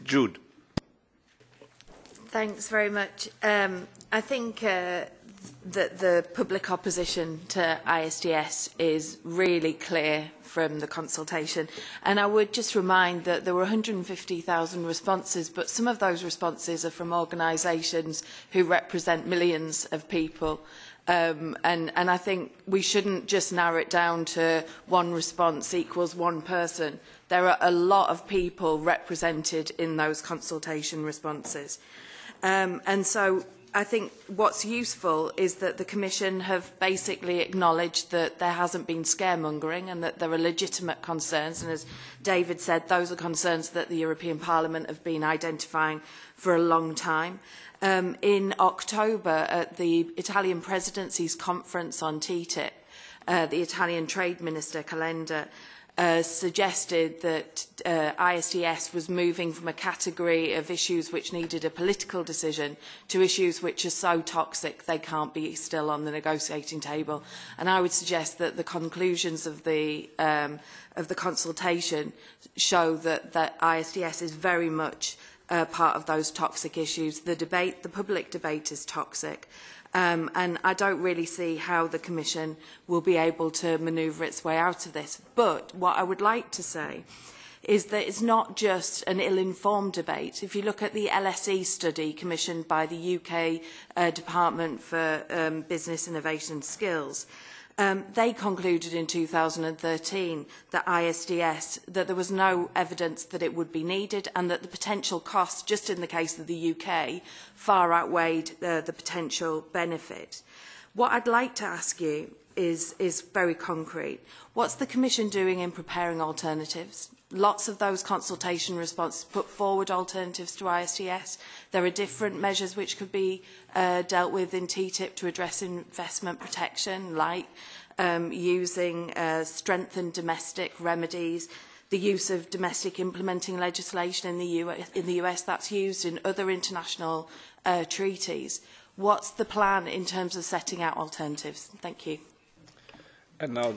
Jude. Thanks very much. I think that the public opposition to ISDS is really clear from the consultation. And I would just remind that there were 150,000 responses, but some of those responses are from organisations who represent millions of people. And I think we shouldn't just narrow it down to one response equals one person. There are a lot of people represented in those consultation responses. And so I think what's useful is that the Commission have basically acknowledged that there hasn't been scaremongering and that there are legitimate concerns. And as David said, those are concerns that the European Parliament have been identifying for a long time. In October, at the Italian Presidency's conference on TTIP, the Italian Trade Minister, Calenda, suggested that ISDS was moving from a category of issues which needed a political decision to issues which are so toxic they can't be still on the negotiating table. And I would suggest that the conclusions of the consultation show that ISDS is very much part of those toxic issues. The public debate is toxic. And I don't really see how the Commission will be able to manoeuvre its way out of this. But what I would like to say is that it's not just an ill-informed debate. If you look at the LSE study commissioned by the UK Department for Business Innovation and Skills, they concluded in 2013 that ISDS, that there was no evidence that it would be needed and that the potential costs, just in the case of the UK, far outweighed the potential benefit. What I'd like to ask you is very concrete. What's the Commission doing in preparing alternatives? Lots of those consultation responses put forward alternatives to ISDS. There are different measures which could be dealt with in TTIP to address investment protection, like using strengthened domestic remedies, the use of domestic implementing legislation in the US that's used in other international treaties. What's the plan in terms of setting out alternatives? Thank you. And now